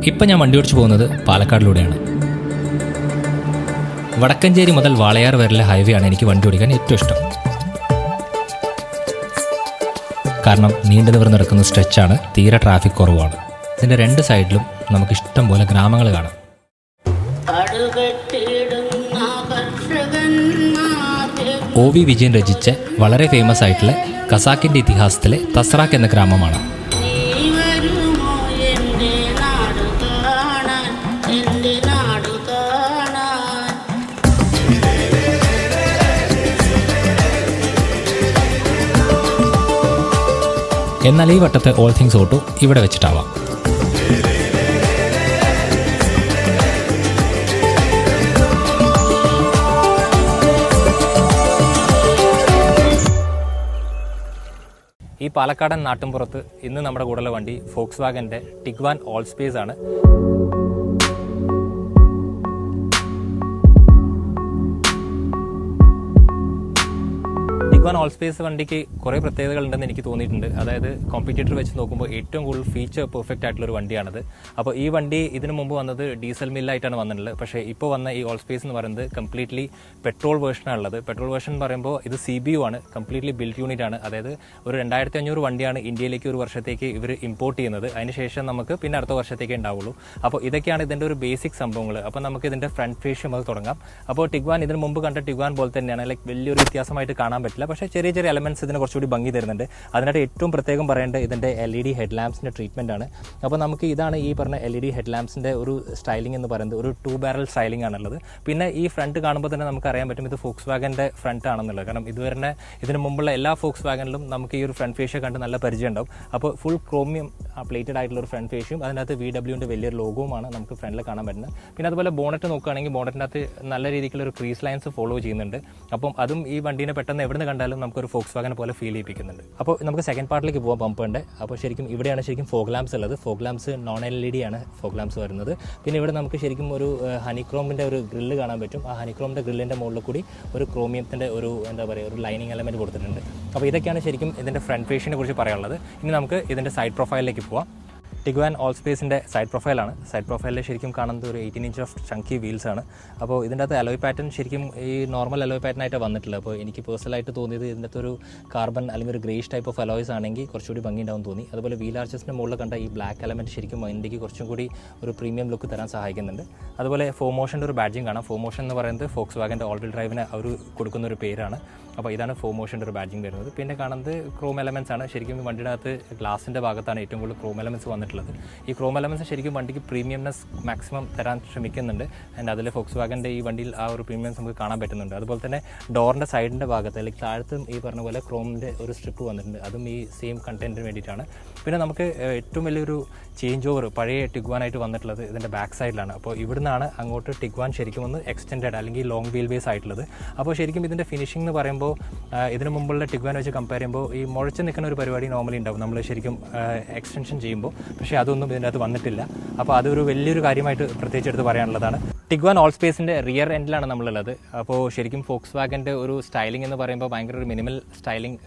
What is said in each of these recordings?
ഇപ്പം ഞാൻ വണ്ടി ഓടിച്ചു പോകുന്നത് പാലക്കാടിലൂടെയാണ്. വടക്കഞ്ചേരി മുതൽ വാളയാർ വരെയുള്ള ഹൈവേ ആണ് എനിക്ക് വണ്ടി ഓടിക്കാൻ ഏറ്റവും ഇഷ്ടം. കാരണം നീണ്ടു നിവർന്ന് നടക്കുന്ന സ്ട്രെച്ചാണ്, തീരെ ട്രാഫിക് കുറവാണ്. ഇതിൻ്റെ രണ്ട് സൈഡിലും നമുക്ക് ഇഷ്ടം പോലെ ഗ്രാമങ്ങൾ കാണാം. OV വിജയൻ രചിച്ച വളരെ ഫേമസ് ആയിട്ടുള്ള ഖസാക്കിൻ്റെ ഇതിഹാസത്തിലെ തസ്രാക്ക് എന്ന ഗ്രാമമാണ്. എന്നാൽ ഈ വട്ടത്തെ ഓൾ തിങ്സ് ഓട്ടോ ഇവിടെ വെച്ചിട്ടാവാം. ഈ പാലക്കാടൻ നാട്ടിൻപുറത്ത് ഇന്ന് നമ്മുടെ കൂടെയുള്ള വണ്ടി ഫോക്സ് വാഗൻ്റെ ടിഗ്വാൻ ഓൾ സ്പേസ് ആണ്. ടിഗ്വാൻ ഓൾ സ്പേസ് വണ്ടിക്ക് കുറേ പ്രത്യേകതകൾ ഉണ്ടെന്ന് എനിക്ക് തോന്നിയിട്ടുണ്ട്. അതായത് കോമ്പറ്റീറ്റർ വെച്ച് നോക്കുമ്പോൾ ഏറ്റവും കൂടുതൽ ഫീച്ചർ പെർഫെക്റ്റ് ആയിട്ടുള്ളൊരു വണ്ടിയാണത്. അപ്പോൾ ഈ വണ്ടി ഇതിനു മുമ്പ് വന്നത് ഡീസൽ മില്ലായിട്ടാണ് വന്നിട്ടുള്ളത്. പക്ഷേ ഇപ്പോൾ വന്ന ഈ ഓൾ സ്പേസ് എന്ന് പറയുന്നത് കംപ്ലീറ്റ്ലി പെട്രോൾ വേർഷനാണുള്ളത്. പെട്രോൾ വേർഷൻ എന്ന് പറയുമ്പോൾ ഇത് CBU ആണ്, കംപ്ലീറ്റ്ലി ബിൽറ്റ് യൂണിറ്റ് ആണ്. അതായത് ഒരു 2500 വണ്ടിയാണ് ഇന്ത്യയിലേക്ക് ഒരു വർഷത്തേക്ക് ഇവർ ഇമ്പോർട്ട് ചെയ്യുന്നത്. അതിനുശേഷം നമുക്ക് പിന്നെ അടുത്ത വർഷത്തേക്കേ ഉണ്ടാവുള്ളൂ. അപ്പോൾ ഇതൊക്കെയാണ് ഇതിൻ്റെ ഒരു ബേസിക് സംഭവങ്ങൾ. അപ്പോൾ നമുക്ക് ഇതിൻ്റെ ഫ്രണ്ട് ഫേസ് അത് തുടങ്ങാം. അപ്പോൾ ടിഗ്വാൻ ഇതിന് മുമ്പ് കണ്ട ടിഗ്വാൻ പോലെ തന്നെയാണ്. ലൈക്ക് വലിയൊരു വ്യത്യാസമായിട്ട് കാണാൻ പറ്റില്ല, പക്ഷേ ചെറിയ ചെറിയ എലമെൻറ്റ്സ് ഇതിന് കുറച്ചുകൂടി ഭംഗി തരുന്നുണ്ട്. അതിനായിട്ട് ഏറ്റവും പ്രത്യേകം പറയേണ്ടത് ഇതിൻ്റെ LED ഹെഡ് ലാംപ്സിൻ്റെ ട്രീറ്റ്മെൻ്റ് ആണ്. അപ്പോൾ നമുക്ക് ഇതാണ് ഈ പറഞ്ഞ LED ഹെഡ് ലാംപ്സിൻ്റെ ഒരു സ്റ്റൈലിംഗ് എന്ന് പറയുന്നത് ഒരു 2 ബാരൽ സ്റ്റൈലിംഗ് ആണുള്ളത്. പിന്നെ ഈ ഫ്രണ്ട് കാണുമ്പോൾ തന്നെ നമുക്ക് അറിയാൻ പറ്റും ഇത് ഫോക്സ് വാഗൻ്റെ ഫ്രണ്ട് ആണെന്നുള്ളത്. കാരണം ഇതുവരെ ഇതിന് മുമ്പുള്ള എല്ലാ ഫോക്സ് വാഗനിലും നമുക്ക് ഈ ഒരു ഫ്രണ്ട് ഫേഷ്യ കണ്ട് നല്ല പരിചയം ഉണ്ടാവും. അപ്പോൾ ഫുൾ ക്രോമിയം പ്ലേറ്റഡ് ആയിട്ടുള്ള ഒരു ഫ്രണ്ട് ഫേഷ്യും അതിനകത്ത് VWൻ്റെ വലിയൊരു ലോഗോവുമാണ് നമുക്ക് ഫ്രണ്ടിൽ കാണാൻ പറ്റുന്നത്. പിന്നെ അതുപോലെ ബോണറ്റ് നോക്കുകയാണെങ്കിൽ ബോണറ്റിനകത്ത് നല്ല രീതിക്കുള്ള ഒരു ക്രീസ് ലൈൻസ് ഫോളോ ചെയ്യുന്നുണ്ട്. അപ്പം അതും ഈ വണ്ടീനെ പെട്ടെന്ന് എവിടെ നിന്ന് കണ്ടാലും നമുക്കൊരു ഫോക്സ് വാഗൻ പോലെ ഫീൽ ചെയ്യിപ്പിക്കുന്നുണ്ട്. അപ്പോൾ നമുക്ക് സെക്കൻഡ് പാർട്ടിലേക്ക് പോകാൻ പമ്പുണ്ട്. അപ്പോൾ ശരിക്കും ഇവിടെയാണ് ശരിക്കും ഫോഗ് ലാംപ്സ് ഉള്ളത്. ഫോഗ് ലാംപ്സ് നോൺ LED ആണ് ഫോഗ് ലാംപ്സ് വരുന്നത്. പിന്നെ ഇവിടെ നമുക്ക് ശരിക്കും ഒരു ഹണിക്രോമിൻ്റെ ഒരു ഗ്രില്ല് കാണാൻ പറ്റും. ആ ഹണിക്രോമിൻ്റെ ഗ്രില്ലിൻ്റെ മുകളിൽ കൂടി ഒരു ക്രോമിയത്തിൻ്റെ ഒരു എന്താ പറയുക ഒരു ലൈനിങ് എലമെൻറ്റ് കൊടുത്തിട്ടുണ്ട്. അപ്പോൾ ഇതൊക്കെയാണ് ശരിക്കും ഇതിൻ്റെ ഫ്രണ്ട് ഫേഷിനെ കുറിച്ച് പറയാനുള്ളത്. ഇനി നമുക്ക് ഇതിൻ്റെ സൈഡ് പ്രൊഫൈലിലേക്ക് പോവാം. ടിഗ്വാൻ ഓൾ സ്പേസിൻ്റെ സൈഡ് പ്രൊഫൈലാണ്. സൈഡ് പ്രൊഫൈലിൽ ശരിക്കും കാണുന്നത് ഒരു 18 ഇഞ്ച് ഓഫ് ചങ്കി വീൽസ് ആണ്. അപ്പോൾ ഇതിൻ്റെ അകത്ത് അലോയ് പാറ്റേൺ ശരിക്കും ഈ നോർമൽ അലോയ് പാറ്റേൺ ആയിട്ട് വന്നിട്ടില്ല. അപ്പോൾ എനിക്ക് പേഴ്സണലായിട്ട് തോന്നിയത് ഇതിൻ്റെ അകത്ത് ഒരു കാർബൺ അല്ലെങ്കിൽ ഒരു ഗ്രേഷ് ടൈപ്പ് ഓഫ് അലോയ്സ് ആണെങ്കിൽ കുറച്ചുകൂടി ഭംഗി ഉണ്ടാവും തോന്നി. അതുപോലെ വീൽ ആർച്ചസിൻ്റെ മുകളിൽ കണ്ട ഈ ബ്ലാക്ക് എലമെൻറ്റ് ശരിക്കും വണ്ടിക്ക് കുറച്ചും കൂടി ഒരു പ്രീമിയം ലുക്ക് തരാൻ സഹായിക്കുന്നുണ്ട്. അതുപോലെ ഫോമോഷൻ്റെ ഒരു ബാഡ്ജിങ് കാണാം. ഫോമോഷൻ എന്ന് പറയുന്നത് ഫോക്സ് വാഗൻ്റെ ഓൾ വീൽ ഡ്രൈവിന് അവർ കൊടുക്കുന്ന ഒരു പേരാണ്. അപ്പോൾ ഇതാണ് ഫോമോഷൻ്റെ ഒരു ബാഡ്ജിങ് വരുന്നത്. പിന്നെ കാണുന്നത് ക്രോം എലമെൻറ്റ്സ് ആണ്. ശരിക്കും വണ്ടിയുടെ അകത്ത് ഗ്ലാസിൻ്റെ ഭാഗത്താണ് ഏറ്റവും കൂടുതൽ ക്രോം എലമെൻറ്റ്സ് വന്നിട്ടുള്ളത്. ഈ ക്രോം എലമെൻറ്റ്സ് ശരിക്കും വണ്ടിക്ക് പ്രീമിയംനെസ് മാക്സിമം തരാൻ ശ്രമിക്കുന്നുണ്ട്. ആൻഡ് അതിൽ ഫോക്സ് വാഗൻ്റെ ഈ വണ്ടിയിൽ ആ ഒരു പ്രീമിയംസ് നമുക്ക് കാണാൻ പറ്റുന്നുണ്ട്. അതുപോലെ തന്നെ ഡോറിൻ്റെ സൈഡിൻ്റെ ഭാഗത്ത് അല്ലെങ്കിൽ താഴത്തും ഈ പറഞ്ഞ പോലെ ക്രോമിൻ്റെ ഒരു സ്ട്രിപ്പ് വന്നിട്ടുണ്ട്. അതും ഈ സെയിം കണ്ടൻറ്റിന് വേണ്ടിയിട്ടാണ്. പിന്നെ നമുക്ക് ഏറ്റവും വലിയൊരു ചേഞ്ച് ഓവർ പഴയ ടിഗ്വാനായിട്ട് വന്നിട്ടുള്ളത് ഇതിൻ്റെ ബാക്ക് സൈഡിലാണ്. അപ്പോൾ ഇവിടുന്നാണ് അങ്ങോട്ട് ടിഗ്വാൻ ശരിക്കും ഒന്ന് എക്സ്റ്റെൻഡഡ് അല്ലെങ്കിൽ ലോങ് വീൽ ബേസ് ആയിട്ടുള്ളത്. അപ്പോൾ ശരിക്കും ഇതിൻ്റെ ഫിനിഷിംഗ് എന്ന് പറയുമ്പോൾ ഇതിന് മുമ്പുള്ള ടിഗ്വാൻ വെച്ച് കമ്പയർ ചെയ്യുമ്പോൾ ഈ മുഴച്ച് നിൽക്കുന്ന ഒരു പരിപാടി നോർമലി ഉണ്ടാവും നമ്മൾ ശരിക്കും എക്സ്റ്റൻഷൻ ചെയ്യുമ്പോൾ. പക്ഷേ അതൊന്നും ഇതിൻ്റെ അകത്ത് വന്നിട്ടില്ല. അപ്പോൾ അതൊരു വലിയൊരു കാര്യമായിട്ട് പ്രത്യേകിച്ച് എടുത്ത് പറയാനുള്ളതാണ്. ടിഗ്വാൻ ഓൾ സ്പേസിൻ്റെ റിയർ എൻഡിലാണ് നമ്മളുള്ളത്. അപ്പോൾ ശരിക്കും ഫോക്സ് വാഗൻ്റെ ഒരു സ്റ്റൈലിംഗ് എന്ന് പറയുമ്പോൾ ഭയങ്കര ഒരു മിനിമൽ സ്റ്റൈലിംഗ്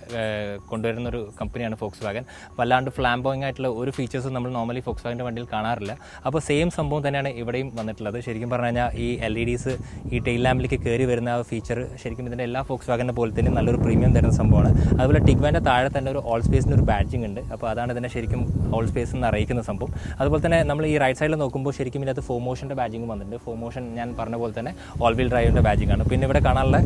കൊണ്ടുവരുന്ന ഒരു കമ്പനിയാണ് ഫോക്സ് വാഗൻ. വല്ലാണ്ട് ഫ്ലാംബോയിങ് ആയിട്ടുള്ള ഒരു ഫീച്ചേഴ്സും നമ്മൾ നോർമലി ഫോക്സ് വാഗൻ്റെ വണ്ടിയിൽ കാണാറില്ല. അപ്പോൾ സെയിം സംഭവം തന്നെയാണ് ഇവിടെയും വന്നിട്ടുള്ളത്. ശരിക്കും പറഞ്ഞു കഴിഞ്ഞാൽ ഈ LEDs ഈ ടെയിൽ ലാമ്പിലേക്ക് കയറി വരുന്ന ആ ഫീച്ചർ ശരിക്കും ഇതിൻ്റെ എല്ലാ ഫോക്സ് വാഗൻ്റെ പോലെ തന്നെ നല്ലൊരു പ്രീമിയം തരുന്ന സംഭവമാണ്. അതുപോലെ ടിഗ്വാൻ്റെ താഴെ തന്നെ ഒരു ഓൾ സ്പേസിൻ്റെ ഒരു ബാഡ്ജിങ് ഉണ്ട്. അപ്പോൾ അതാണ് ഇതിനെ ശരിക്കും ഓൾ സ്പേസ് എന്ന് അറിയിക്കുന്ന സംഭവം. അതുപോലെ തന്നെ നമ്മൾ ഈ റൈറ്റ് സൈഡിൽ നോക്കുമ്പോൾ ശരിക്കും ഇതിനകത്ത് ഫോമോഷൻ്റെ ബാഡ്ജിങ് വന്നിട്ടുണ്ട്. ഫോമോഷൻ ഞാൻ പറഞ്ഞ പോലെ തന്നെ ഓൾ വീൽ ഡ്രൈവിൻ്റെ ബാഡ്ജിങ് ആണ്. പിന്നെ ഇവിടെ കാണാനുള്ള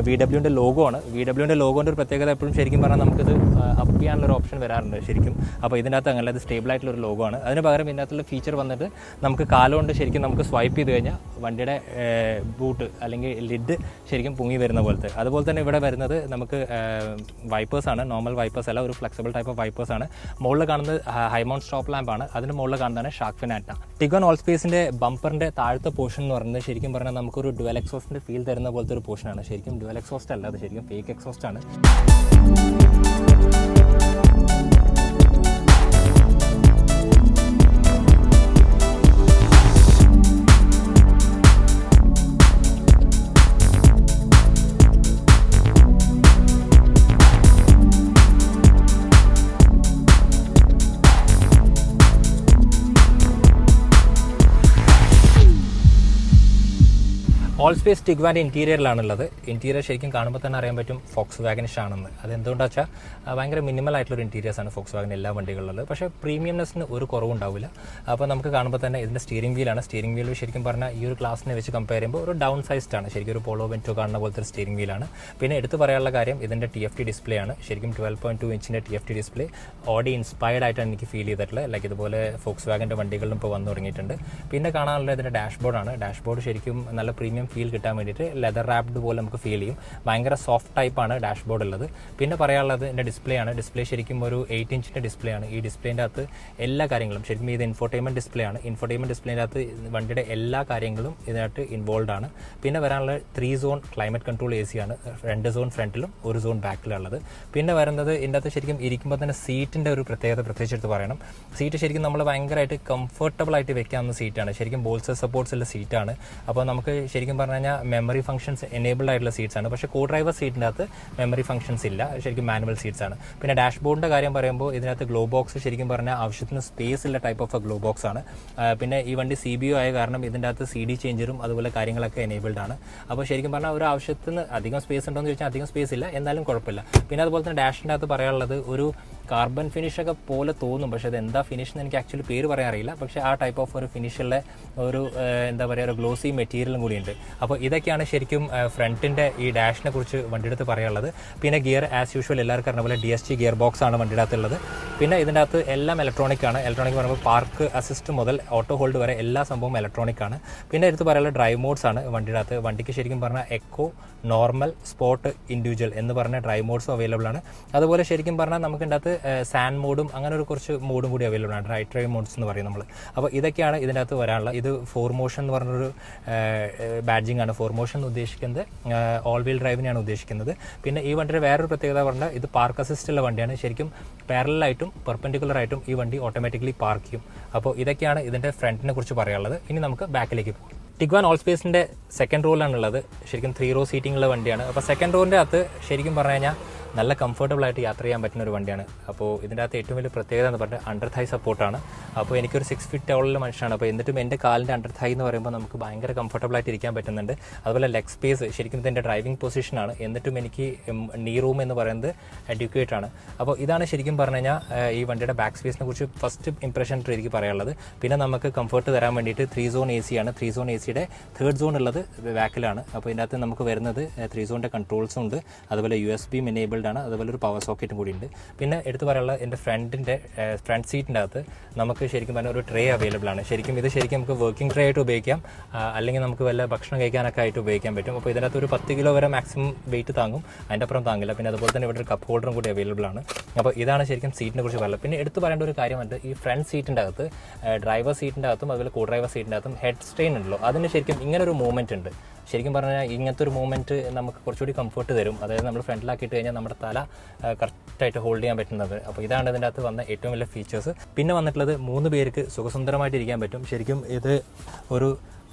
VWൻ്റെ ലോഗോ ആണ്. VWൻ്റെ ലോഗോൻ്റെ ഒരു പ്രത്യേകത എപ്പോഴും ശരിക്കും പറഞ്ഞാൽ നമുക്കിത് അപ്പ് ചെയ്യാനുള്ളൊരു ഓപ്ഷൻ വരാറുണ്ട് ശരിക്കും. അപ്പോൾ ഇതിൻ്റെ അകത്ത് അങ്ങനെ അത് സ്റ്റേബിൾ ആയിട്ടുള്ളൊരു ലോഗോ ആണ്. അതിന് പകരം ഇതിനകത്തുള്ള ഫീച്ചർ വന്നിട്ട് നമുക്ക് കാലുകൊണ്ട് ശരിക്കും നമുക്ക് സ്വൈപ്പ് ചെയ്ത് കഴിഞ്ഞാൽ വണ്ടിയുടെ ബൂട്ട് അല്ലെങ്കിൽ ലിഡ് ശരിക്കും പൊങ്ങി വരുന്ന പോലത്തെ. അതുപോലെ തന്നെ ഇവിടെ വരുന്നത് നമുക്ക് വൈപ്പേഴ്സാണ്. നോർമൽ വൈപ്പേഴ്സ് അല്ല, ഒരു ഫ്ലെക്സിബിൾ ടൈപ്പ് ഓഫ് വൈപ്പേഴ്സ് ആണ്. മുകളിൽ കാണുന്നത് ഹൈമൗണ്ട് സ്റ്റോപ്പ് ലാമ്പ് ആണ്. അതിന് മുകളിൽ കാണുന്നതാണ് shark fin antenna. Tiguan all സ്പേസിൻ്റെ ബമ്പറിൻ്റെ താഴത്തെ പോർഷൻ എന്ന് പറയുന്നത് ശരിക്കും പറഞ്ഞാൽ നമുക്കൊരു ഡ്യുവൽ എക്സോസ്റ്റിൻ്റെ ഫീൽ തരുന്ന പോലത്തെ ഒരു പോർഷനാണ്. ശരിക്കും ഡ്യുവൽ എക്സോസ്റ്റ് അല്ല, അത് ശരിക്കും ഫേക്ക് എക്സോസ്റ്റ് ആണ്. ഓൾ സ്പേസ് ടിഗ്വാൻ്റെ ഇൻറ്റീരിയറിലാണുള്ളത്. ഇൻറ്റീരിയർ ശരിക്കും കാണുമ്പോൾ തന്നെ അറിയാൻ പറ്റും ഫോക്സ് വാഗനിഷ് ആണെന്ന്. അതെന്തുകൊണ്ടാണെന്ന് വെച്ചാൽ ഭയങ്കര മിനിമൽ ആയിട്ടുള്ളൊരു ഇൻറ്റീരിയേഴ്സാണ് ഫോക്സ് വാഗൻ എല്ലാ വണ്ടികളിലുള്ളത്. പക്ഷേ പ്രീമിയംനെസ്സിന് ഒരു കുറവുണ്ടാവില്ല. അപ്പോൾ നമുക്ക് കാണുമ്പോൾ തന്നെ ഇതിൻ്റെ സ്റ്റിയറിംഗ് വീലാണ്. സ്റ്റിയറിംഗ് വീൽ ശരിക്കും പറഞ്ഞാൽ ഈ ഒരു ക്ലാസ്സിനെ വെച്ച് കമ്പയർ ചെയ്യുമ്പോൾ ഒരു ഡൗൺ സൈസ്ഡ് ആണ്. ശരിക്കും ഒരു പോളോ വെൻറ്റോ കാണുന്ന പോലത്തെ ഒരു സ്റ്റിയറിംഗ് വീലാണ്. പിന്നെ എടുത്ത് പറയാനുള്ള കാര്യം ഇതിൻ്റെ TFT ഡിസ്പ്ലേ ആണ്. ശരിക്കും 12.2 ഇഞ്ചിൻ്റെ TFT ഡിസ്പ്ലേ ഓഡി ഇൻസ്പയർഡ് ആയിട്ടാണ് എനിക്ക് ഫീൽ ചെയ്തിട്ടുള്ളത്. ലൈക്ക് ഇതുപോലെ ഫോക്സ് വാഗൻ്റെ വണ്ടികളിലും ഇപ്പോൾ വന്നു തുടങ്ങിയിട്ടുണ്ട്. പിന്നെ കാണാനുള്ള ഇതിൻ്റെ ഡാഷ്ബോർഡാണ്. ഡാഷ്ബോർഡ് ശരിക്കും നല്ല പ്രീമിയം ഫീൽ കിട്ടാൻ വേണ്ടിയിട്ട് ലെതർ റാപ്ഡ് പോലെ നമുക്ക് ഫീൽ ചെയ്യും. ഭയങ്കര സോഫ്റ്റ് ടൈപ്പാണ് ഡാഷ്ബോർഡ് ഉള്ളത്. പിന്നെ പറയാനുള്ളത് ഇതിൻ്റെ ഡിസ്പ്ലേ ആണ്. ഡിസ്പ്ലേ ശരിക്കും ഒരു 8 ഇഞ്ചിൻ്റെ ഡിസ്പ്ലേ ആണ്. ഈ ഡിസ്പ്ലേൻ്റെ അകത്ത് എല്ലാ കാര്യങ്ങളും ശരിക്കും ഇത് ഇൻഫോർടൈൻമെൻറ്റ് ഡിസ്പ്ലേ ആണ്. ഇൻഫോർടൈൻമെൻറ്റ് ഡിസ്പ്ലേൻ്റെ അകത്ത് വണ്ടിയുടെ എല്ലാ കാര്യങ്ങളും ഇതിനകത്ത് ഇൻവോൾവ് ആണ്. പിന്നെ വരാനുള്ള 3 സോൺ ക്ലൈമറ്റ് കൺട്രോൾ AC ആണ്. 2 സോൺ ഫ്രണ്ടിലും 1 സോൺ ബാക്കിലുള്ളത്. പിന്നെ വരുന്നത് ഇതിൻ്റെ അകത്ത് ശരിക്കും ഇരിക്കുമ്പോൾ തന്നെ സീറ്റിൻ്റെ ഒരു പ്രത്യേകത പ്രത്യേകിച്ചെടുത്ത് പറയണം. സീറ്റ് ശരിക്കും നമ്മൾ ഭയങ്കരമായിട്ട് കംഫർട്ടബിൾ ആയിട്ട് വെക്കാവുന്ന സീറ്റാണ്. ശരിക്കും ബോൾസർ സപ്പോർട്ട്സ് ഉള്ള സീറ്റാണ്. അപ്പോൾ നമുക്ക് ശരിക്കും പറഞ്ഞു കഴിഞ്ഞാൽ മെമ്മറി ഫംഗ്ഷൻസ് എനേബിൾഡ് ആയിട്ടുള്ള സീറ്റ്സ് ആണ്. പക്ഷേ കോ ഡ്രൈവർ സീറ്റിൻ്റെ അകത്ത് മെമ്മറി ഫംഗ്ഷൻസ് ഇല്ല. ശരിക്കും മാനുവൽ സീറ്റ്സ് ആണ്. പിന്നെ ഡാഷ്ബോർഡിൻ്റെ കാര്യം പറയുമ്പോൾ ഇതിനകത്ത് ഗ്ലോ ബോക്സ് ശരിക്കും പറഞ്ഞാൽ ആവശ്യത്തിന് സ്പേസ് ഉള്ള ടൈപ്പ് ഓഫ് ഗ്ലോ ബോക്സ് ആണ്. പിന്നെ ഈ വണ്ടി CBO ആയ കാരണം ഇതിൻ്റെ അകത്ത് CD ചേഞ്ചറും അതുപോലെ കാര്യങ്ങളൊക്കെ എനേബിൾഡ് ആണ്. അപ്പോൾ ശരിക്കും പറഞ്ഞാൽ ഒരു ആവശ്യത്തിന് അധികം സ്പേസ് ഉണ്ടോ എന്ന് ചോദിച്ചാൽ അധികം സ്പേസ് ഇല്ല, എന്നാലും കുഴപ്പമില്ല. പിന്നെ അതുപോലെ തന്നെ ഡാഷിൻ്റെ അകത്ത് പറയാനുള്ളത് ഒരു കാർബൺ ഫിനിഷൊക്കെ പോലെ തോന്നും. പക്ഷേ അത് എന്താ ഫിനിഷ് എന്ന് എനിക്ക് ആക്ച്വലി പേര് പറയാൻ അറിയില്ല. പക്ഷേ ആ ടൈപ്പ് ഓഫ് ഒരു ഫിനിഷുള്ള ഒരു എന്താ പറയുക ഒരു ഗ്ലോസി മെറ്റീരിയലും കൂടിയുണ്ട്. അപ്പോൾ ഇതൊക്കെയാണ് ശരിക്കും ഫ്രണ്ടിൻ്റെ ഈ ഡാഷിനെ കുറിച്ച് വണ്ടിയുടെ അടുത്ത് പറയാനുള്ളത്. പിന്നെ ഗിയർ ആസ് യൂഷ്വൽ എല്ലാവർക്കും അറിഞ്ഞ പോലെ DSG ഗിയർ ബോക്സ് ആണ് വണ്ടിയുടെ അകത്തുള്ളത്. പിന്നെ ഇതിൻ്റെ അകത്ത് എല്ലാം ഇലക്ട്രോണിക് ആണ്. ഇലക്ട്രോണിക് പറയുമ്പോൾ പാർക്ക് അസിസ്റ്റ് മുതൽ ഓട്ടോ ഹോൾഡ് വരെ എല്ലാ സംഭവം ഇലക്ട്രോണിക് ആണ്. പിന്നെ എടുത്ത് പറയാനുള്ള ഡ്രൈവ് മോഡ്സ് ആണ് വണ്ടിയുടെ അകത്ത്. വണ്ടിക്ക് ശരിക്കും പറഞ്ഞാൽ എക്കോ, നോർമൽ, സ്പോർട്ട്, ഇൻഡിവിജ്വൽ എന്ന് പറഞ്ഞ ഡ്രൈവ് മോഡ്സും അവൈലബിൾ ആണ്. അതുപോലെ ശരിക്കും പറഞ്ഞാൽ നമുക്ക് ഇതിൻ്റെ അകത്ത് സാൻഡ് മോഡും അങ്ങനെ ഒരു കുറച്ച് മോഡും കൂടി അവൈലബിൾ ആണ്. റൈറ്റ് ഡ്രൈവ് മോഡ്സ് എന്ന് പറയും നമ്മൾ. അപ്പോൾ ഇതൊക്കെയാണ് ഇതിൻ്റെ അകത്ത് വരാനുള്ള. ഇത് 4 മോഷൻ എന്ന് പറഞ്ഞൊരു ബാഡ്ജിങ് ആണ്. 4 മോഷൻ ഉദ്ദേശിക്കുന്നത് ഓൾ വീൽ ഡ്രൈവിനെയാണ് ഉദ്ദേശിക്കുന്നത്. പിന്നെ ഈ വണ്ടിയുടെ വേറൊരു പ്രത്യേകത പറഞ്ഞാൽ ഇത് പാർക്ക് അസിസ്റ്റ് ഉള്ള വണ്ടിയാണ്. ശരിക്കും പാരലായിട്ടും പെർപെൻഡിക്കുലർ ആയിട്ടും ഈ വണ്ടി ഓട്ടോമാറ്റിക്കലി പാർക്ക് ചെയ്യും. അപ്പോൾ ഇതൊക്കെയാണ് ഇതിൻ്റെ ഫ്രണ്ടിനെ കുറിച്ച് പറയാനുള്ളത്. ഇനി നമുക്ക് ബാക്കിലേക്ക് പോകാം. ടിഗ്വാൻ ഓൾ സ്പേസിൻ്റെ സെക്കൻഡ് റോയിലാണുള്ളത്. ശരിക്കും 3 റോ സീറ്റിംഗ് ഉള്ള വണ്ടിയാണ്. അപ്പോൾ സെക്കൻഡ് റോൻ്റെ അകത്ത് ശരിക്കും പറഞ്ഞു കഴിഞ്ഞാൽ നല്ല കംഫർട്ടബിൾ ആയിട്ട് യാത്ര ചെയ്യാൻ പറ്റുന്ന ഒരു വണ്ടിയാണ്. അപ്പോൾ ഇതിൻ്റെ അകത്ത് ഏറ്റവും വലിയ പ്രത്യേകത എന്ന് പറഞ്ഞാൽ അണ്ടർ തൈ സപ്പോർട്ടാണ്. അപ്പോൾ എനിക്കൊരു 6 ഫീറ്റ് ടോളുള്ള മനുഷ്യനാണ്. അപ്പോൾ എന്നിട്ടും എൻ്റെ കാലിൻ്റെ അണ്ടർ തൈ എന്ന് പറയുമ്പോൾ നമുക്ക് ഭയങ്കര കംഫർട്ടബിൾ ആയിട്ട് ഇരിക്കാൻ പറ്റുന്നുണ്ട്. അതുപോലെ ലെഗ് സ്പേസ് ശരിക്കും ഇതിൻ്റെ ഡ്രൈവിംഗ് പൊസിഷനാണ്. എന്നിട്ടും എനിക്ക് നീ റൂം എന്ന് പറയുന്നത് അഡ്യൂക്കേറ്റ് ആണ്. അപ്പോൾ ഇതാണ് ശരിക്കും പറഞ്ഞു കഴിഞ്ഞാൽ ഈ വണ്ടിയുടെ ബാക്ക് സ്പേസിനെ കുറിച്ച് ഫസ്റ്റ് ഇംപ്രഷൻ എനിക്ക് പറയാനുള്ളത്. പിന്നെ നമുക്ക് കംഫർട്ട് തരാൻ വേണ്ടിയിട്ട് 3 സോൺ AC ആണ്. 3 സോൺ ACയുടെ 3rd സോൺ ഉള്ളത് ബാക്കിലാണ്. അപ്പോൾ ഇതിനകത്ത് നമുക്ക് വരുന്നത് 3 സോണിൻ്റെ കൺട്രോൾസും ഉണ്ട്. അതുപോലെ USB എനേബിൾഡ് ആണ്. അതുപോലെ ഒരു പവർ സോക്കറ്റും കൂടി ഉണ്ട്. പിന്നെ എടുത്ത് പറയാനുള്ള എൻ്റെ ഫ്രണ്ട് സീറ്റിൻ്റെ അകത്ത് നമുക്ക് ശരിക്കും പറഞ്ഞാൽ ഒരു ട്രേ അവൈലബിൾ ആണ്. ശരിക്കും നമുക്ക് വർക്കിംഗ് ട്രേ ആയിട്ട് ഉപയോഗിക്കാം, അല്ലെങ്കിൽ നമുക്ക് വല്ല ഭക്ഷണം കഴിക്കാനൊക്കെ ആയിട്ട് ഉപയോഗിക്കാൻ പറ്റും. അപ്പോൾ ഇതിനകത്ത് ഒരു 10 കിലോ വരെ മാക്സിമം വെയിറ്റ് താങ്ങും. അതിൻ്റെ അപ്പുറം താങ്ങില്ല. പിന്നെ അതുപോലെ തന്നെ ഇവിടെ ഒരു കപ്പ് ഹോൾഡറും കൂടി അവൈലബിൾ ആണ്. അപ്പോൾ ഇതാണ് ശരിക്കും സീറ്റിനെ കുറിച്ച് പറയുന്നത്. പിന്നെ എടുത്ത് പറയേണ്ട ഒരു കാര്യമുണ്ട്, ഈ ഫ്രണ്ട് സീറ്റിൻ്റെ അകത്ത് ഡ്രൈവർ സീറ്റിൻ്റെ അകത്തും അതുപോലെ കോ ഡ്രൈവർ സീറ്റിൻ്റെ അകത്തും ഹെഡ് സ്ട്രെയിൻ ഉണ്ടല്ലോ, അതിന് ശരിക്കും ഇങ്ങനെ ഒരു മൂവ്മെൻറ്റ് ഉണ്ട്. ശരിക്കും പറഞ്ഞാൽ ഇങ്ങനത്തെ ഒരു മൂവ്മെൻറ്റ് നമുക്ക് കുറച്ചുകൂടി കംഫർട്ട് തരും. അതായത് നമ്മൾ ഫ്രണ്ടിലാക്കിയിട്ട് കഴിഞ്ഞാൽ നമ്മുടെ തല കറക്റ്റായിട്ട് ഹോൾഡ് ചെയ്യാൻ പറ്റുന്നത്. അപ്പോൾ ഇതാണ് ഇതിൻ്റെ അകത്ത് വന്ന ഏറ്റവും വലിയ ഫീച്ചേഴ്സ്. പിന്നെ വന്നിട്ടുള്ളത് 3 പേർക്ക് സുഖസുന്ദരമായിട്ട് ഇരിക്കാൻ പറ്റും. ശരിക്കും ഇത് ഒരു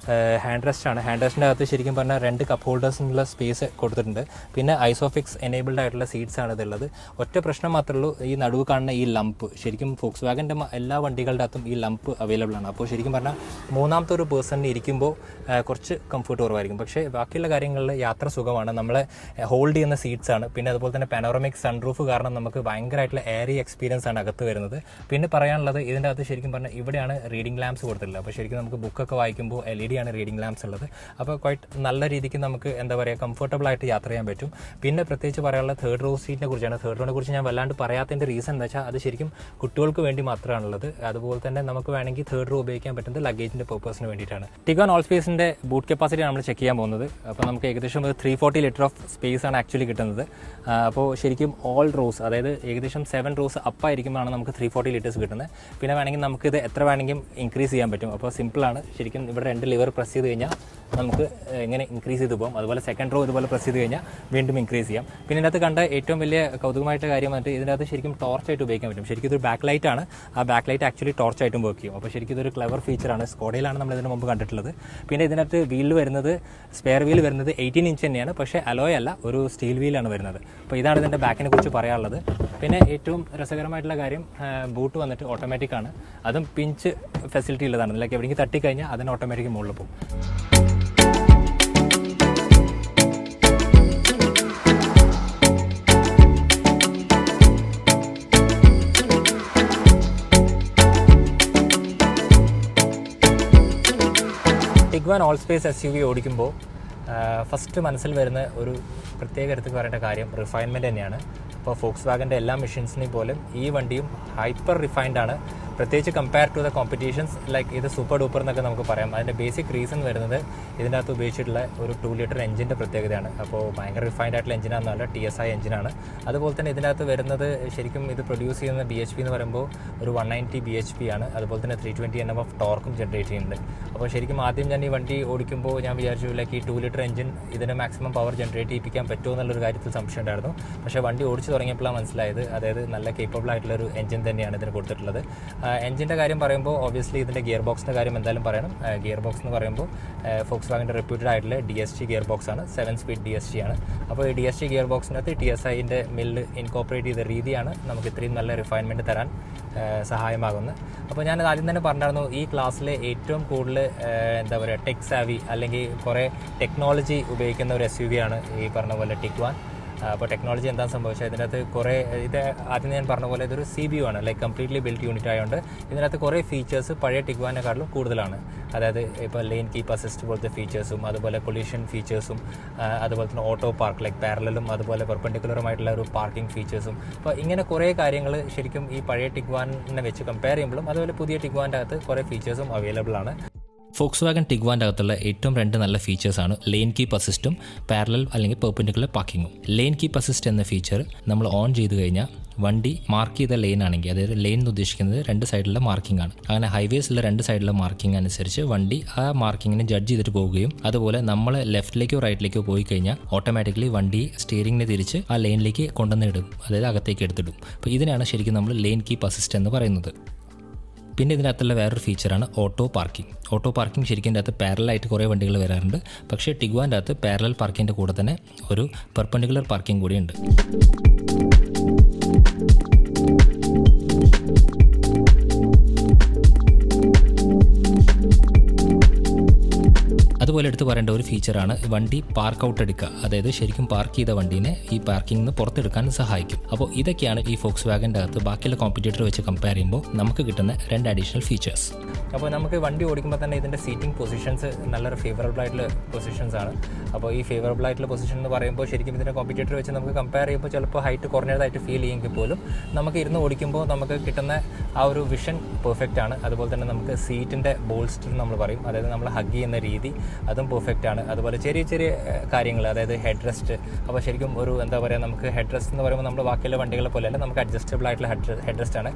ഹാൻഡ് റെസ്റ്റ് ആണ്. ഹാൻഡ് റെസ്റ്റിൻ്റെ അകത്ത് ശരിക്കും പറഞ്ഞാൽ 2 കപ്പ് ഹോൾഡേഴ്സിനുള്ള സ്പേസ് കൊടുത്തിട്ടുണ്ട്. പിന്നെ ഐസോഫിക്സ് എനേബിൾഡ് ആയിട്ടുള്ള സീറ്റ്സ് ആണ് ഇതുള്ളത്. ഒറ്റ പ്രശ്നം മാത്രമേ ഉള്ളൂ, ഈ നടുവ് കാണുന്ന ഈ ലംപ്പ്. ശരിക്കും ഫോക്സ് വാഗൻ്റെ എല്ലാ വണ്ടികളുടെ അകത്തും ഈ ലംപ്പ് അവൈലബിൾ ആണ്. അപ്പോൾ ശരിക്കും പറഞ്ഞാൽ മൂന്നാമത്തെ ഒരു പേഴ്സണിന് ഇരിക്കുമ്പോൾ കുറച്ച് കംഫർട്ട് കുറവായിരിക്കും. പക്ഷേ ബാക്കിയുള്ള കാര്യങ്ങളിൽ യാത്ര സുഖമാണ്. നമ്മളെ ഹോൾഡ് ചെയ്യുന്ന സീറ്റ്സ് ആണ്. പിന്നെ അതുപോലെ തന്നെ പാനോറമിക് സൺറൂഫ് കാരണം നമുക്ക് ഭയങ്കരമായിട്ടുള്ള എയറി എക്സ്പീരിയൻസ് ആണ് അകത്ത് വരുന്നത്. പിന്നെ പറയാനുള്ളത് ഇതിൻ്റെ അകത്ത് ശരിക്കും പറഞ്ഞാൽ ഇവിടെയാണ് റീഡിംഗ് ലാംപ്സ് കൊടുത്തിട്ടുള്ളത്. അപ്പോൾ ശരിക്കും നമുക്ക് ബുക്കൊക്കെ വായിക്കുമ്പോൾ LED ആണ് റീഡിംഗ് ലാംപ്സ് ഉള്ളത്. അപ്പോൾ ക്വൈറ്റ് നല്ല രീതിക്ക് നമുക്ക് എന്താ പറയുക കംഫർട്ടബിൾ ആയിട്ട് യാത്ര ചെയ്യാൻ പറ്റും. പിന്നെ പ്രത്യേകിച്ച് പറയാനുള്ള 3rd റോ സീറ്റിനെ കുറിച്ചാണ്. 3rd റോനെ കുറിച്ച് ഞാൻ വല്ലാണ്ട് പറയാത്തതിൻ്റെ റീസൺ എന്താ വെച്ചാൽ അത് ശരിക്കും കുട്ടികൾക്ക് വേണ്ടി മാത്രമാണുള്ളത്. അതുപോലെ തന്നെ നമുക്ക് വേണമെങ്കിൽ 3rd റോ ഉപയോഗിക്കാൻ പറ്റുന്നത് ലഗേജിൻ്റെ പർപ്പസിന് വേണ്ടിയിട്ടാണ്. ടിഗ്വാൻ ഓൾ സ്പേസിൻ്റെ ബൂട്ട് കപ്പാസിറ്റി നമ്മൾ ചെക്ക് ചെയ്യാൻ പോകുന്നത്. അപ്പോൾ നമുക്ക് ഏകദേശം 340 ലിറ്റർ ഓഫ് സ്പേസ് ആണ് ആക്ച്വലി കിട്ടുന്നത്. അപ്പോൾ ശരിക്കും ഓൾ റോസ്, അതായത് ഏകദേശം 7 റോസ് അപ്പായിരിക്കുമ്പോഴാണ് നമുക്ക് 340 ലിറ്റേഴ്സ് കിട്ടുന്നത്. പിന്നെ വേണമെങ്കിൽ നമുക്കിത് എത്ര വേണമെങ്കിലും ഇൻക്രീസ് ചെയ്യാൻ പറ്റും. അപ്പോൾ സിമ്പിളാണ്. ശരിക്കും ഇവിടെ 2 ലിവർ പ്രസ് ചെയ്ത് കഴിഞ്ഞാൽ നമുക്ക് ഇങ്ങനെ ഇൻക്രീസ് ചെയ്ത് പോകും. അതുപോലെ സെക്കൻഡ് റോ ഇതുപോലെ പ്രസ് ചെയ്ത് കഴിഞ്ഞാൽ വീണ്ടും ഇൻക്രീസ് ചെയ്യാം. പിന്നെ ഇതിനകത്ത് കണ്ട ഏറ്റവും വലിയ കൗതുകമായിട്ട് കാര്യം വന്നിട്ട് ഇതിനകത്ത് ശരിക്കും ടോർച്ചായിട്ട് ഉപയോഗിക്കാൻ പറ്റും. ശരിക്കും ഇതൊരു ബാക്ക് ലൈറ്റ് ആണ്. ആ ബാക്ക് ലൈറ്റ് ആക്ച്വലി ടോർച്ചായിട്ടും വർക്ക് ചെയ്യും. അപ്പോൾ ശരിക്കും ഇതൊരു ക്ലവർ ഫീച്ചറാണ്. സ്കോഡയിലാണ് നമ്മൾ ഇതിന് മുമ്പ് കണ്ടിട്ടുള്ളത്. പിന്നെ ഇതിനകത്ത് വീൽ വരുന്നത് സ്പെയർ വീൽ വരുന്നത് 18 ഇഞ്ച് തന്നെയാണ്. പക്ഷേ അലോയ് അല്ല, ഒരു സ്റ്റീൽ വീലാണ് വരുന്നത്. അപ്പോൾ ഇതാണ് ഇതിൻ്റെ ബാക്കിനെ കുറിച്ച് പറയാനുള്ളത്. പിന്നെ ഏറ്റവും രസകരമായിട്ടുള്ള കാര്യം ബൂട്ട് വന്നിട്ട് ഓട്ടോമാറ്റിക് ആണ്. അതും പിഞ്ച് ഫെസിലിറ്റി ഉള്ളതാണ്. ലൈക്ക് എവിടെയെങ്കിലും തട്ടിക്കഴിഞ്ഞാൽ അതിന് ഓട്ടോമാറ്റിക് മുകളിൽ പോകും. ടിഗ്വാൻ ഓൾ സ്പേസ് SUV ഓടിക്കുമ്പോൾ ഫസ്റ്റ് മനസ്സിൽ വരുന്ന ഒരു പ്രത്യേക എടുത്ത് പറയേണ്ട കാര്യം റിഫൈൻമെൻറ്റ് തന്നെയാണ്. അപ്പോൾ ഫോക്സ് വാഗൻ്റെ എല്ലാ മെഷീൻസിനെയും പോലും ഈ വണ്ടിയും ഹൈപ്പർ റിഫൈൻഡ് ആണ്, പ്രത്യേകിച്ച് compare to the competitions like ഇത് സൂപ്പർ ഡൂപ്പർ എന്നൊക്കെ നമുക്ക് പറയാം. അതിൻ്റെ ബേസിക് റീസൺ വരുന്നത് ഇതിൻ്റെ അകത്ത് ഉപയോഗിച്ചിട്ടുള്ള ഒരു 2 ലിറ്റർ എഞ്ചിൻ്റെ പ്രത്യേകതയാണ്. അപ്പോൾ ഭയങ്കര റിഫൈൻഡ് ആയിട്ടുള്ള എഞ്ചിനാണെന്നല്ല, TSI എഞ്ചിനാണ്. അതുപോലെ തന്നെ ഇതിൻ്റെ അകത്ത് വരുന്നത് ശരിക്കും ഇത് പ്രൊഡ്യൂസ് ചെയ്യുന്ന BHP എന്ന് പറയുമ്പോൾ ഒരു 190 BHP ആണ്. അതുപോലെ തന്നെ 320 Nm ഓഫ് ടോർക്കും ജനറേറ്റ് ചെയ്യുന്നുണ്ട്. അപ്പോൾ ശരിക്കും ആദ്യം ഞാൻ ഈ വണ്ടി ഓടിക്കുമ്പോൾ ഞാൻ വിചാരിച്ചു ലൈക്ക് ഈ 2 ലിറ്റർ എഞ്ചിൻ ഇതിന് മാക്സിമം പവർ ജനറേറ്റ് ചെയ്യിപ്പിക്കാൻ പറ്റുമോ എന്നുള്ളൊരു കാര്യത്തിൽ സംശയം ഉണ്ടായിരുന്നു. പക്ഷേ വണ്ടി ഓടിച്ച് തുടങ്ങിയപ്പോഴാണ് മനസ്സിലായത് അതായത് നല്ല കേപ്പബിൾ ആയിട്ടുള്ളൊരു എഞ്ചിൻ തന്നെയാണ് ഇതിന് കൊടുത്തിട്ടുള്ളത്. എഞ്ചിൻ്റെ കാര്യം പറയുമ്പോൾ ഒബ്വിയസ്ലി ഇതിൻ്റെ ഗിയർ ബോക്സിൻ്റെ കാര്യം എന്തായാലും പറയണം. ഗിയർ ബോക്സ് എന്ന് പറയുമ്പോൾ ഫോക്സ് വാഗൻ്റെ റെപ്യൂട്ടഡ് ആയിട്ടുള്ള DSG ഗിയർ ബോക്സ് ആണ്, 7 സ്പീഡ് DSG ആണ്. അപ്പോൾ ഈ DSG ഗിയർ ബോക്സിനകത്ത് TSIൻ്റെ മില്ല് ഇൻകോപ്പറേറ്റ് ചെയ്ത രീതിയാണ് നമുക്ക് ഇത്രയും നല്ല റിഫൈൻമെൻറ്റ് തരാൻ സഹായമാകുന്നത്. അപ്പോൾ ഞാൻ ആദ്യം തന്നെ പറഞ്ഞിരുന്നു ഈ ക്ലാസ്സിലെ ഏറ്റവും കൂടുതൽ എന്താ പറയുക ടെക് സാവി അല്ലെങ്കിൽ കുറേ ടെക്നോളജി ഉപയോഗിക്കുന്ന ഒരു SUV ആണ് ഈ പറഞ്ഞ പോലെ ടിഗ്വാൻ. അപ്പോൾ ടെക്നോളജി എന്താ സംഭവിച്ചത് ഇതിനകത്ത് കുറേ ഇത് ആദ്യം ഞാൻ പറഞ്ഞ പോലെ ഇതൊരു CBU ആണ്, ലൈക്ക് കംപ്ലീറ്റ്ലി ബിൽറ്റ് യൂണിറ്റ് ആയതുകൊണ്ട് ഇതിനകത്ത് കുറേ ഫീച്ചേഴ്സ് പഴയ ടിഗ്വാനെക്കാളും കൂടുതലാണ്. അതായത് ഇപ്പോൾ ലെയിൻ കീപ്പ് അസിസ്റ്റ് പോലത്തെ ഫീച്ചേഴ്സും അതുപോലെ കൊളീഷൻ ഫീച്ചേഴ്സും അതുപോലെ തന്നെ ഓട്ടോ പാർക്ക് ലൈക്ക് പാരലലും അതുപോലെ പെർപെൻഡിക്കുലറുമായിട്ടുള്ള ഒരു പാർക്കിംഗ് ഫീച്ചേഴ്സും. അപ്പോൾ ഇങ്ങനെ കുറേ കാര്യങ്ങൾ ശരിക്കും ഈ പഴയ ടിഗ്വാനെ വെച്ച് കമ്പയർ ചെയ്യുമ്പോഴും അതുപോലെ പുതിയ ടിഗ്വാൻ്റെ അകത്ത് കുറേ ഫീച്ചേഴ്സും അവൈലബിൾ ആണ്. ഫോക്സ് വാഗൻ ടിഗ്വാൻ്റെ അകത്തുള്ള ഏറ്റവും 2 നല്ല ഫീച്ചേഴ്സാണ് ലെയിൻ കീപ്പ് അസിസ്റ്റും പാരലൽ അല്ലെങ്കിൽ പെർപെൻഡിക്കുലർ പാർക്കിങ്ങും. ലെയിൻ കീപ്പ് അസിസ്റ്റ് എന്ന ഫീച്ചർ നമ്മൾ ഓൺ ചെയ്ത് കഴിഞ്ഞാൽ വണ്ടി മാർക്ക് ചെയ്ത ലെയിൻ ആണെങ്കിൽ, അതായത് ലെയിൻ എന്ന് ഉദ്ദേശിക്കുന്നത് 2 സൈഡിലുള്ള മാർക്കിംഗ് ആണ്. അങ്ങനെ ഹൈവേസിലെ 2 സൈഡിലുള്ള മാർക്കിംഗ് അനുസരിച്ച് വണ്ടി ആ മാർക്കിങ്ങിനെ ജഡ്ജ് ചെയ്തിട്ട് പോവുകയും അതുപോലെ നമ്മൾ ലെഫ്റ്റിലേക്കോ റൈറ്റിലേക്കോ പോയി കഴിഞ്ഞാൽ ഓട്ടോമാറ്റിക്കലി വണ്ടി സ്റ്റിയറിംഗിനെ തിരിച്ച് ആ ലെയിനിലേക്ക് കൊണ്ടുവന്നിടും, അതായത് അകത്തേക്ക് എടുത്തിടും. അപ്പോൾ ഇതിനാണ് ശരിക്കും നമ്മൾ ലെയിൻ കീപ്പ് അസിസ്റ്റ് എന്ന് പറയുന്നത്. പിന്നെ ഇതിനകത്തുള്ള വേറൊരു ഫീച്ചറാണ് ഓട്ടോ പാർക്കിംഗ്. ഓട്ടോ പാർക്കിംഗ് ശരിക്കും ഇതിൻ്റെ അകത്ത് പാരലായിട്ട് കുറേ വണ്ടികൾ വരാറുണ്ട്. പക്ഷേ ടിഗ്വാൻ്റെ അകത്ത് പാരലൽ പാർക്കിങ്ങിൻ്റെ കൂടെ തന്നെ ഒരു പെർപെൻഡിക്കുലർ പാർക്കിംഗ് കൂടിയുണ്ട്. അതുപോലെ എടുത്ത് പറയേണ്ട ഒരു ഫീച്ചറാണ് വണ്ടി പാർക്ക് ഔട്ട് എടുക്കുക, അതായത് ശരിക്കും പാർക്ക് ചെയ്ത വണ്ടീനെ ഈ പാർക്കിംഗ് നിന്ന് പുറത്തെടുക്കാൻ സഹായിക്കും. അപ്പോൾ ഇതൊക്കെയാണ് ഈ ഫോക്സ് വാഗൻ്റെ അകത്ത് ബാക്കിയുള്ള കോമ്പറ്റീറ്റർ വെച്ച് കമ്പയർ ചെയ്യുമ്പോൾ നമുക്ക് കിട്ടുന്ന 2 അഡീഷണൽ ഫീച്ചേഴ്സ്. അപ്പോൾ നമുക്ക് വണ്ടി ഓടിക്കുമ്പോൾ തന്നെ ഇതിൻ്റെ സീറ്റിംഗ് പൊസിഷൻസ് നല്ലൊരു ഫേവറബിൾ ആയിട്ടുള്ള പൊസിഷൻസ് ആണ്. അപ്പോൾ ഈ ഫേവറബിൾ ആയിട്ടുള്ള പൊസിഷൻ എന്ന് പറയുമ്പോൾ ശരിക്കും ഇതിൻ്റെ കോമ്പറ്റീറ്റർ വെച്ച് നമുക്ക് കമ്പയർ ചെയ്യുമ്പോൾ ചിലപ്പോൾ ഹൈറ്റ് കുറഞ്ഞതായിട്ട് ഫീൽ ചെയ്യുമെങ്കിൽ പോലും നമുക്ക് ഇരുന്ന് ഓടിക്കുമ്പോൾ നമുക്ക് കിട്ടുന്ന ആ ഒരു വിഷൻ പെർഫെക്റ്റ് ആണ്. അതുപോലെ തന്നെ നമുക്ക് സീറ്റിൻ്റെ ബോൾസ്റ്റർ നമ്മൾ പറയും, അതായത് നമ്മൾ ഹഗ് ചെയ്യുന്ന രീതി അതും പെർഫെക്റ്റ് ആണ്. അതുപോലെ ചെറിയ ചെറിയ കാര്യങ്ങൾ, അതായത് ഹെഡ് റെസ്റ്റ്. അപ്പോൾ ശരിക്കും ഒരു എന്താ പറയുക, നമുക്ക് ഹെഡ് റെസ്റ്റ് എന്ന് പറയുമ്പോൾ നമ്മൾ ബാക്കിയുള്ള വണ്ടികളെ പോലെയല്ല, നമുക്ക് അഡ്ജസ്റ്റബിൾ ആയിട്ടുള്ള ഹെഡ് റെസ്റ്റ് ആണ്.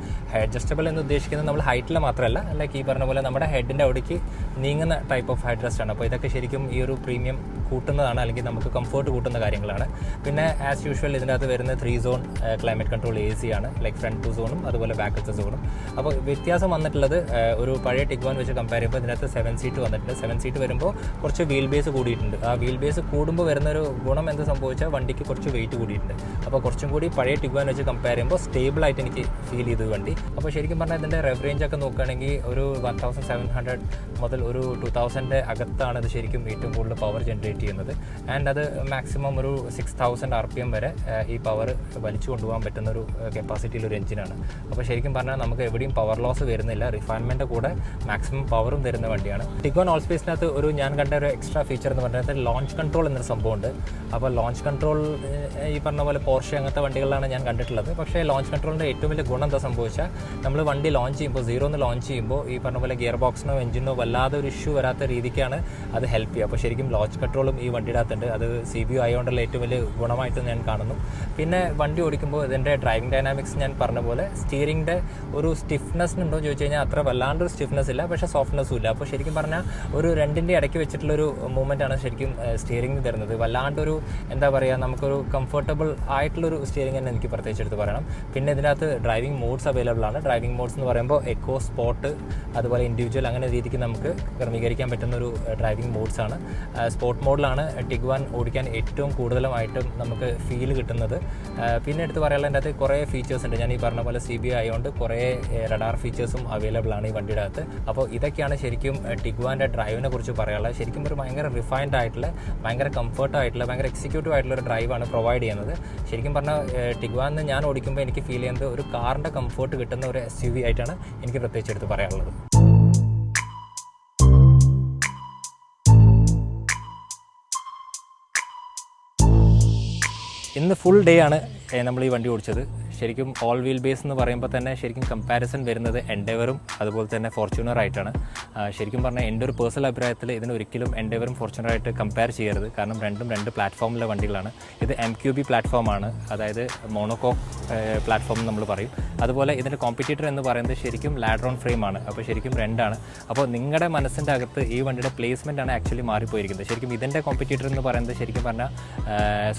അഡ്ജസ്റ്റബിൾ എന്ന് ഉദ്ദേശിക്കുന്നത് നമ്മൾ ഹൈറ്റിൽ മാത്രമല്ല, ലൈക്ക് ഈ പറഞ്ഞ പോലെ നമ്മുടെ ഹെഡിൻ്റെ അവിടേക്ക് നീങ്ങുന്ന ടൈപ്പ് ഓഫ് ഹെഡ് റെസ്റ്റ് ആണ്. അപ്പോൾ ഇതൊക്കെ ശരിക്കും ഈ ഒരു പ്രീമിയം കൂട്ടുന്നതാണ്, അല്ലെങ്കിൽ നമുക്ക് കംഫർട്ട് കൂട്ടുന്ന കാര്യങ്ങളാണ്. പിന്നെ ആസ് യൂഷ്വൽ ഇതിനകത്ത് വരുന്ന 3 സോൺ ക്ലൈമറ്റ് കൺട്രോൾ AC ആണ്, ലൈക്ക് ഫ്രണ്ട് 2 സോണും അതുപോലെ ബാക്കത്തെ സോണും. അപ്പോൾ വ്യത്യാസം വന്നിട്ടുള്ളത് ഒരു പഴയ ടിഗ്വാൻ വെച്ച് കമ്പയർ ചെയ്യുമ്പോൾ ഇതിനകത്ത് 7 സീറ്റ് വന്നിട്ടുണ്ട്. 7 സീറ്റ് വരുമ്പോൾ കുറച്ച് വീൽ ബേസ് കൂടിയിട്ടുണ്ട്. ആ വീൽ ബേസ് കൂടുമ്പോൾ വരുന്നൊരു ഗുണം എന്ത് സംഭവിച്ചാൽ വണ്ടിക്ക് കുറച്ച് വെയിറ്റ് കൂടിയിട്ടുണ്ട്. അപ്പോൾ കുറച്ചും കൂടി പഴയ ടിഗ്വാൻ വെച്ച് കമ്പയർ ചെയ്യുമ്പോൾ സ്റ്റേബിളായിട്ട് എനിക്ക് ഫീൽ ചെയ്തു വണ്ടി. അപ്പോൾ ശരിക്കും പറഞ്ഞാൽ ഇതിൻ്റെ റെവ് റേഞ്ച് ഒക്കെ നോക്കുകയാണെങ്കിൽ ഒരു 1700 മുതൽ ഒരു 2000 അകത്താണ് ഇത് ശരിക്കും ഏറ്റവും കൂടുതൽ പവർ ജനറേറ്റ് ചെയ്യുന്നത്. ആൻഡ് അത് മാക്സിമം ഒരു 6000 RPM വരെ ഈ പവർ വലിച്ചു കൊണ്ടുപോകാൻ പറ്റുന്നൊരു കപ്പാസിറ്റിയിലൊരു എഞ്ചിനാണ്. അപ്പോൾ ശരിക്കും പറഞ്ഞാൽ നമുക്ക് എവിടെയും പവർ ലോസ് വരുന്നില്ല, റിഫൈൻമെൻറ്റ് കൂടെ മാക്സിമം പവറും തരുന്ന വണ്ടിയാണ്. ടിഗ്വാൻ ഓൾ സ്പേസിനകത്ത് ഞാൻ കണ്ട ഒരു എക്സ്ട്രാ ഫീച്ചർ എന്ന് പറഞ്ഞാൽ ലോഞ്ച് കൺട്രോൾ എന്നൊരു സംഭവമുണ്ട്. അപ്പോൾ ലോഞ്ച് കൺട്രോൾ ഈ പറഞ്ഞ പോലെ പോർഷെ അങ്ങനത്തെ വണ്ടികളിലാണ് ഞാൻ കണ്ടിട്ടുള്ളത്. പക്ഷേ ലോഞ്ച് കൺട്രോളിൻ്റെ ഏറ്റവും വലിയ ഗുണം എന്താ സംഭവിച്ചാൽ നമ്മൾ വണ്ടി ലോഞ്ച് ചെയ്യുമ്പോൾ 0 ലോഞ്ച് ചെയ്യുമ്പോൾ ഈ പറഞ്ഞ പോലെ ഗിയർ ബോക്സിനോ എഞ്ചിനോ വല്ലാതെ ഒരു ഇഷ്യൂ വരാത്ത രീതിക്കാണ് അത് ഹെൽപ്പ് ചെയ്യുക. അപ്പോൾ ശരിക്കും ലോഞ്ച് കൺട്രോളും ഈ വണ്ടിയുടെ അകത്തുണ്ട്. അത് CBU ആയതുകൊണ്ടുള്ള ഏറ്റവും വലിയ ഗുണമായിട്ട് ഞാൻ കാണുന്നു. പിന്നെ വണ്ടി ഓടിക്കുമ്പോൾ ഇതിൻ്റെ ഡ്രൈവിംഗ് ഡൈനാമിക്സ് ഞാൻ പറഞ്ഞ പോലെ സ്റ്റിയറിംഗിൻ്റെ ഒരു സ്റ്റിഫ്നെസ് ഉണ്ടോ എന്ന് ചോദിച്ചു കഴിഞ്ഞാൽ അത്ര വല്ലാണ്ടൊരു സ്റ്റിഫ്നെസ് ഇല്ല, പക്ഷേ സോഫ്റ്റ്നെസ്സും ഇല്ല. അപ്പോൾ ശരിക്കും പറഞ്ഞാൽ ഒരു 2ൻ്റെ ഇടയ്ക്ക് വെച്ചിട്ടുള്ളൊരു മൂവ്മെൻറ്റാണ് ശരിക്കും സ്റ്റിയറിംഗ് തരുന്നത്. വല്ലാണ്ടൊരു എന്താ പറയുക, നമുക്കൊരു കംഫർട്ടബിൾ ആയിട്ടുള്ളൊരു സ്റ്റിയറിംഗ് തന്നെ എനിക്ക് പ്രത്യേകിച്ച് എടുത്ത് പറയണം. പിന്നെ ഇതിനകത്ത് ഡ്രൈവിംഗ് മോഡ്സ് അവൈലബിൾ ആണ്. ഡ്രൈവിംഗ് മോഡ്സ് എന്ന് പറയുമ്പോൾ എക്കോ, സ്പോർട്ട്, അതുപോലെ ഇൻഡിവിജ്വൽ അങ്ങനെ രീതിക്ക് നമുക്ക് ക്രമീകരിക്കാൻ പറ്റുന്ന ഒരു ഡ്രൈവിംഗ് മോഡ്സ് ആണ്. സ്പോർട്ട് മോഡിലാണ് ടിഗ്വാൻ ഓടിക്കാൻ ഏറ്റവും കൂടുതലുമായിട്ടും നമുക്ക് ഫീൽ കിട്ടുന്നത്. പിന്നെ എടുത്ത് പറയാനുള്ള അതിൻ്റെ അകത്ത് കുറേ ഫീച്ചേഴ്സ് ഉണ്ട്. ഞാൻ ഈ പറഞ്ഞ പോലെ CBU ആയതുകൊണ്ട് കുറേ റഡാർ ഫീച്ചേഴ്സും അവൈലബിൾ ആണ് ഈ വണ്ടിയുടെ അകത്ത്. അപ്പോൾ ഇതൊക്കെയാണ് ശരിക്കും ടിഗ്വാൻ്റെ ഡ്രൈവിനെ കുറിച്ച് പറയാനുള്ളത്. ശരിക്കും ഒരു ഭയങ്കര റിഫൈൻഡ് ആയിട്ടുള്ള, ഭയങ്കര കംഫർട്ടായിട്ടുള്ള, ഭയങ്കര എക്സിക്യൂട്ടീവ് ആയിട്ടുള്ള ഒരു ഡ്രൈവാണ് പ്രൊവൈഡ് ചെയ്യുന്നത്. ശരിക്കും പറഞ്ഞാൽ ടിഗ്വാൻ ഞാൻ ഓടിക്കുമ്പോൾ എനിക്ക് ഫീൽ ചെയ്യുന്നത് ഒരു കാറിൻ്റെ കംഫർട്ട് കിട്ടുന്ന ഒരു SUV ആയിട്ടാണ് എനിക്ക് പ്രത്യേകിച്ച് എടുത്ത് പറയാനുള്ളത്. ഇന്ന് ഫുൾ ഡേ ആണ് നമ്മൾ ഈ വണ്ടി ഓടിച്ചത്. ശരിക്കും ഓൾ വീൽ ബേസ് എന്ന് പറയുമ്പോൾ തന്നെ ശരിക്കും കമ്പാരിസൺ വരുന്നത് എൻഡേവറും അതുപോലെ തന്നെ ഫോർച്യൂണറായിട്ടാണ്. ശരിക്കും പറഞ്ഞാൽ എൻ്റെ ഒരു പേഴ്സണൽ അഭിപ്രായത്തിൽ ഇതിന് ഒരിക്കലും എൻഡേവറും ഫോർച്യൂണറായിട്ട് കമ്പയർ ചെയ്യരുത്. കാരണം രണ്ടും രണ്ട് പ്ലാറ്റ്ഫോമിലെ വണ്ടികളാണ്. ഇത് MQB പ്ലാറ്റ്ഫോമാണ്, അതായത് മോണോകോക്ക് പ്ലാറ്റ്ഫോം നമ്മൾ പറയും. അതുപോലെ ഇതിൻ്റെ കോമ്പറ്റീറ്റർ എന്ന് പറയുന്നത് ശരിക്കും ലാഡ്രോൺ ഫ്രെയിമാണ്. അപ്പോൾ ശരിക്കും രണ്ടാണ്. അപ്പോൾ നിങ്ങളുടെ മനസ്സിൻ്റെ അകത്ത് ഈ വണ്ടിയുടെ പ്ലേസ്മെൻ്റ് ആണ് ആക്ച്വലി മാറിപ്പോയിരിക്കുന്നത്. ശരിക്കും ഇതിൻ്റെ കോമ്പറ്റീറ്റർ എന്ന് പറയുന്നത് ശരിക്കും പറഞ്ഞാൽ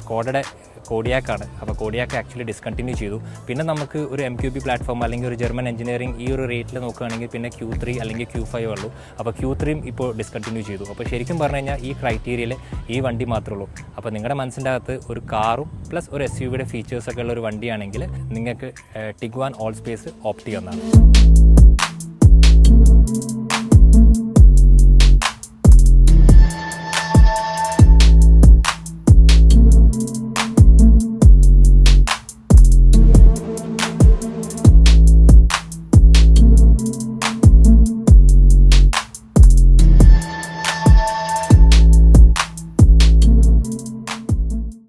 സ്കോഡയുടെ കോഡിയാക്കാണ്. അപ്പോൾ കോഡിയാക്ക് ആക്ച്വലി ഡിസ്കണ്ടിന്യൂ ചെയ്തു. പിന്നെ നമുക്ക് ഒരു MQB പ്ലാറ്റ്ഫോം അല്ലെങ്കിൽ ഒരു ജർമ്മൻ എഞ്ചിനീയറിംഗ് ഈ ഒരു റേറ്റിൽ നോക്കുകയാണെങ്കിൽ പിന്നെ Q3 അല്ലെങ്കിൽ Q5 ഉള്ളൂ. അപ്പോൾ Q3 ഇപ്പോൾ ഡിസ്കണ്ടിന്യൂ ചെയ്തു. അപ്പോൾ ശരിക്കും പറഞ്ഞു കഴിഞ്ഞാൽ ഈ ക്രൈറ്റീരിയയിൽ ഈ വണ്ടി മാത്രമേ ഉള്ളൂ. അപ്പോൾ നിങ്ങളുടെ മനസ്സിൻ്റെ അകത്ത് ഒരു കാറും പ്ലസ് ഒരു SUVയുടെ ഫീച്ചേഴ്സൊക്കെ ഉള്ള ഒരു വണ്ടിയാണെങ്കിൽ നിങ്ങൾക്ക് ടിഗ്വാൻ ഓൾ സ്പേസ് ഓപ്റ്റ് ചെയ്യുന്നതാണ്.